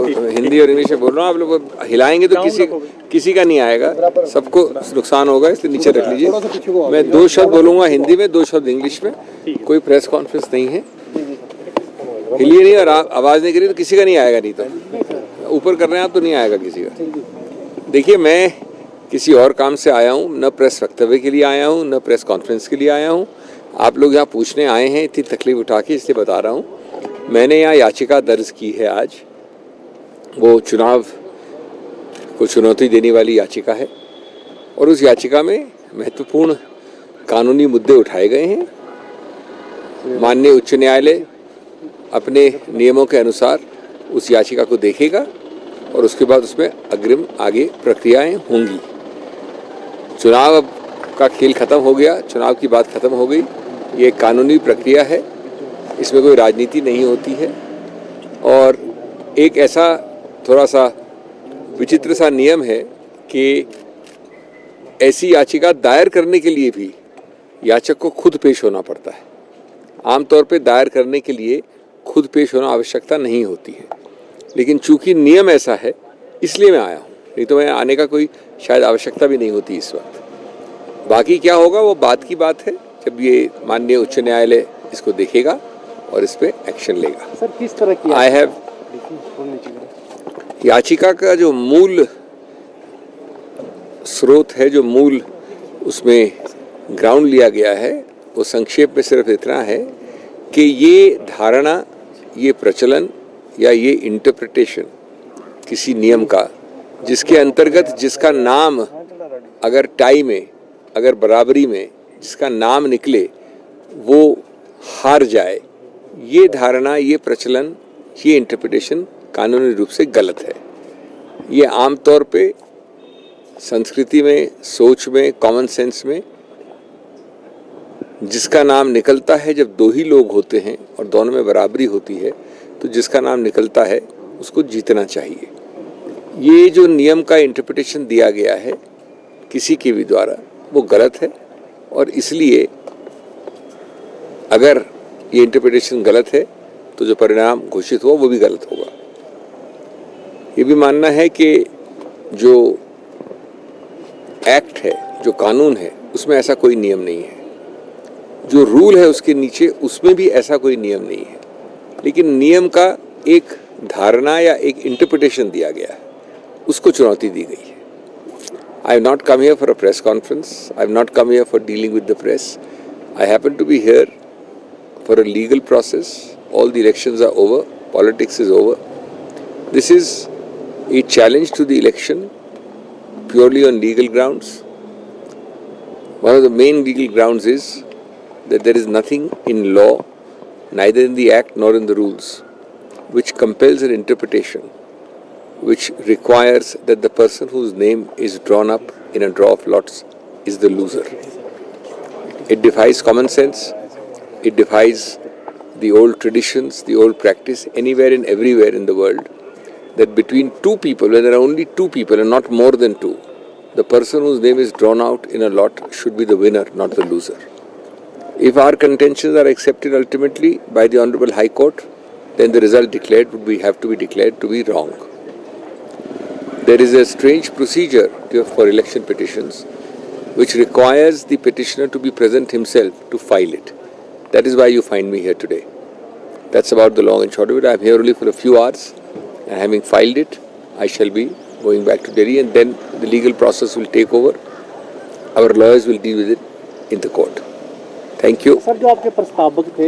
हिंदी और इंग्लिश में बोल रहा हूँ। आप लोग हिलाएंगे तो किसी का नहीं आएगा, सबको नुकसान होगा, इसलिए नीचे रख लीजिए। मैं 2 शब्द बोलूँगा हिंदी में, 2 शब्द इंग्लिश में। कोई प्रेस कॉन्फ्रेंस नहीं है, हिलिए नहीं और आवाज़ नहीं करी तो किसी का नहीं आएगा। नहीं तो ऊपर कर रहे हैं आप तो नहीं आएगा किसी का। देखिए, मैं किसी और काम से आया हूँ, न प्रेस वक्तव्य के लिए आया हूँ, न प्रेस कॉन्फ्रेंस के लिए आया हूँ। आप लोग यहाँ पूछने आए हैं, इतनी तकलीफ उठा के, इसलिए बता रहा हूँ। मैंने यहाँ याचिका दर्ज की है आज, वो चुनाव को चुनौती देने वाली याचिका है और उस याचिका में महत्वपूर्ण कानूनी मुद्दे उठाए गए हैं। माननीय उच्च न्यायालय अपने नियमों के अनुसार उस याचिका को देखेगा और उसके बाद उसमें अग्रिम आगे प्रक्रियाएं होंगी। चुनाव का खेल खत्म हो गया, चुनाव की बात खत्म हो गई। ये एक कानूनी प्रक्रिया है, इसमें कोई राजनीति नहीं होती है। और एक ऐसा थोड़ा सा विचित्र सा नियम है कि ऐसी याचिका दायर करने के लिए भी याचक को खुद पेश होना पड़ता है। आमतौर पे दायर करने के लिए खुद पेश होना आवश्यकता नहीं होती है, लेकिन चूंकि नियम ऐसा है इसलिए मैं आया हूँ, नहीं तो मैं आने का कोई शायद आवश्यकता भी नहीं होती इस वक्त। बाकी क्या होगा वो बात की बात है, जब ये माननीय उच्च न्यायालय इसको देखेगा और इस पर एक्शन लेगा। सर, किस तरह की आई हैव याचिका का जो मूल स्रोत है, जो मूल उसमें ग्राउंड लिया गया है, वो संक्षेप में सिर्फ इतना है कि ये धारणा, ये प्रचलन या ये इंटरप्रिटेशन किसी नियम का जिसके अंतर्गत जिसका नाम अगर टाई में, अगर बराबरी में जिसका नाम निकले वो हार जाए, ये धारणा, ये प्रचलन, ये इंटरप्रिटेशन कानूनी रूप से गलत है। ये आमतौर पे संस्कृति में, सोच में, कॉमन सेंस में जिसका नाम निकलता है, जब 2 ही लोग होते हैं और दोनों में बराबरी होती है, तो जिसका नाम निकलता है उसको जीतना चाहिए। ये जो नियम का इंटरप्रिटेशन दिया गया है किसी के भी द्वारा, वो गलत है और इसलिए अगर ये इंटरप्रिटेशन गलत है तो जो परिणाम घोषित हुआ वो भी गलत होगा। ये भी मानना है कि जो एक्ट है, जो कानून है, उसमें ऐसा कोई नियम नहीं है। जो रूल है उसके नीचे, उसमें भी ऐसा कोई नियम नहीं है, लेकिन नियम का एक धारणा या एक इंटरप्रिटेशन दिया गया है, उसको चुनौती दी गई है। I have not come here for a press conference, I have not come here for dealing with the press. I happen to be here for a legal process. All the elections are over, politics is over. This is a challenge to the election purely on legal grounds. One of the main legal grounds is that there is nothing in law, neither in the act nor in the rules, which compels an interpretation which requires that the person whose name is drawn up in a draw of lots is the loser. It defies common sense, it defies the old traditions, the old practice anywhere and everywhere in the world, that between 2 people, when there are only 2 people and not more than 2, the person whose name is drawn out in a lot should be the winner, not the loser. If our contentions are accepted ultimately by the Honorable High Court, then the result declared would have to be declared to be wrong. There is a strange procedure for election petitions which requires the petitioner to be present himself to file it. That is why you find me here today. That's about the long and short of it. I am here only for a few hours. And having filed it, I shall be going back to Delhi, and then the legal process will take over. Our lawyers will deal with it in the court. Thank you. Sir, जो आपके प्रस्तावक थे